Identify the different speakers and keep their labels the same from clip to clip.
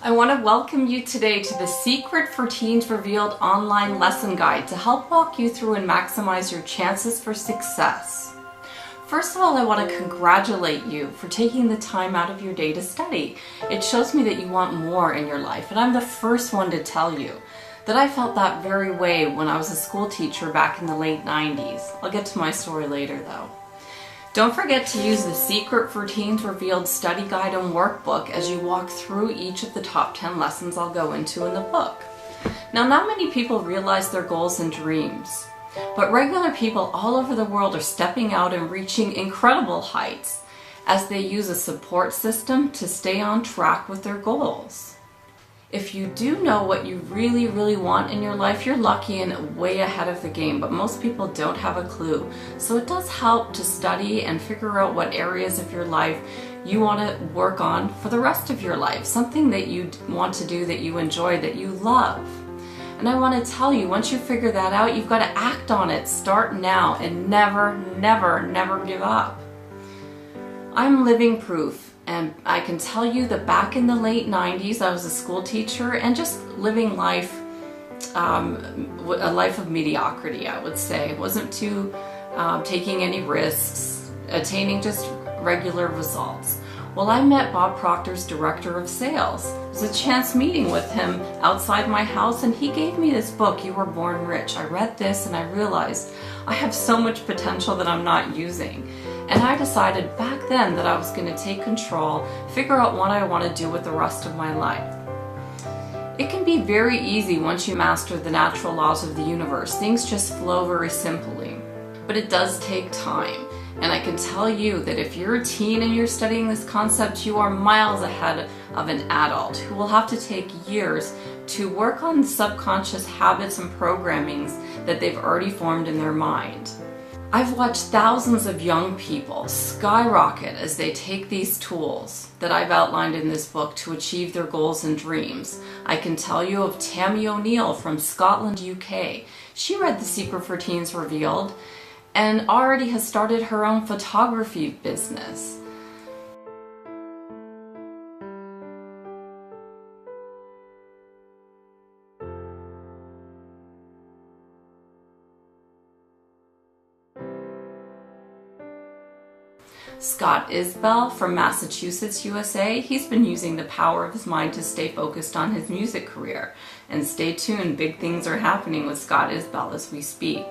Speaker 1: I want to welcome you today to the Secret for Teens Revealed online lesson guide to help walk you through and maximize your chances for success. First of all, I want to congratulate you for taking the time out of your day to study. It shows me that you want more in your life, and I'm the first one to tell you that I felt that very way when I was a school teacher back in the late 90s. I'll get to my story later though. Don't forget to use the Secret for Teens Revealed study guide and workbook as you walk through each of the top 10 lessons I'll go into in the book. Now, not many people realize their goals and dreams, but regular people all over the world are stepping out and reaching incredible heights as they use a support system to stay on track with their goals. If you do know what you really want in your life, you're lucky and way ahead of the game, but most people don't have a clue. So it does help to study and figure out what areas of your life you want to work on for the rest of your life, something that you want to do, that you enjoy, that you love. And I want to tell you, once you figure that out, you've got to act on it. Start now and never give up. I'm living proof. And I can tell you that back in the late 90s, I was a school teacher and just living life, a life of mediocrity, I would say. It wasn't too taking any risks, attaining just regular results. Well, I met Bob Proctor's director of sales. It was a chance meeting with him outside my house, and he gave me this book, You Were Born Rich. I read this and I realized I have so much potential that I'm not using. And I decided back then that I was going to take control, figure out what I want to do with the rest of my life. It can be very easy once you master the natural laws of the universe. Things just flow very simply. But it does take time. And I can tell you that if you're a teen and you're studying this concept, you are miles ahead of an adult who will have to take years to work on subconscious habits and programmings that they've already formed in their mind. I've watched thousands of young people skyrocket as they take these tools that I've outlined in this book to achieve their goals and dreams. I can tell you of Tammy O'Neill from Scotland, UK. She read The Secret for Teens Revealed and already has started her own photography business. Scott Isbell from Massachusetts, USA, he's been using the power of his mind to stay focused on his music career. And stay tuned, big things are happening with Scott Isbell as we speak.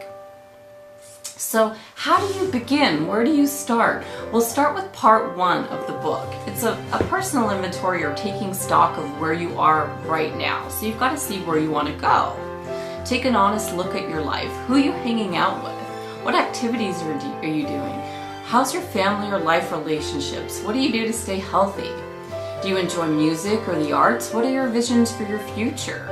Speaker 1: So how do you begin? Where do you start? We'll start with part 1 of the book. It's a personal inventory or taking stock of where you are right now. So you've got to see where you want to go. Take an honest look at your life. Who are you hanging out with? What activities are you doing? How's your family or life relationships? What do you do to stay healthy? Do you enjoy music or the arts? What are your visions for your future?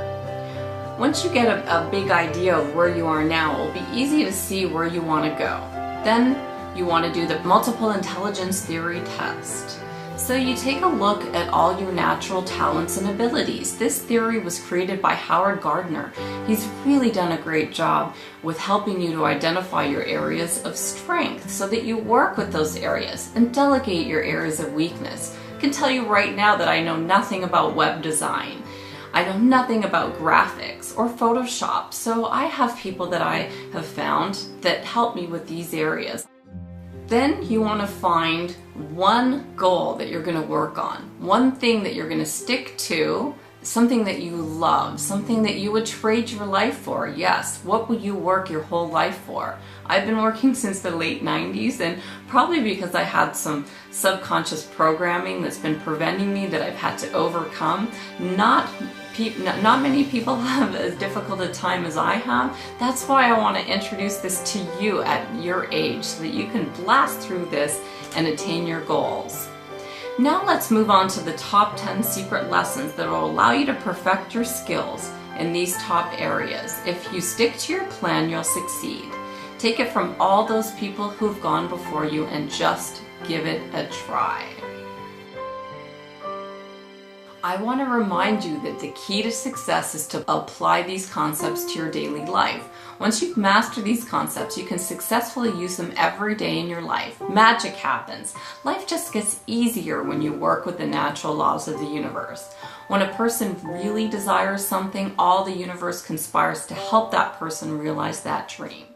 Speaker 1: Once you get a big idea of where you are now, it will be easy to see where you want to go. Then you want to do the multiple intelligence theory test. So you take a look at all your natural talents and abilities. This theory was created by Howard Gardner. He's really done a great job with helping you to identify your areas of strength so that you work with those areas and delegate your areas of weakness. I can tell you right now that I know nothing about web design. I know nothing about graphics or Photoshop, so I have people that I have found that help me with these areas. Then you want to find one goal that you're going to work on, one thing that you're going to stick to, something that you love, something that you would trade your life for. Yes, what would you work your whole life for? I've been working since the late 90s, and probably because I had some subconscious programming that's been preventing me that I've had to overcome. Not many people have as difficult a time as I have. That's why I want to introduce this to you at your age so that you can blast through this and attain your goals. Now let's move on to the top 10 secret lessons that will allow you to perfect your skills in these top areas. If you stick to your plan, you'll succeed. Take it from all those people who've gone before you and just give it a try. I want to remind you that the key to success is to apply these concepts to your daily life. Once you've mastered these concepts, you can successfully use them every day in your life. Magic happens. Life just gets easier when you work with the natural laws of the universe. When a person really desires something, all the universe conspires to help that person realize that dream.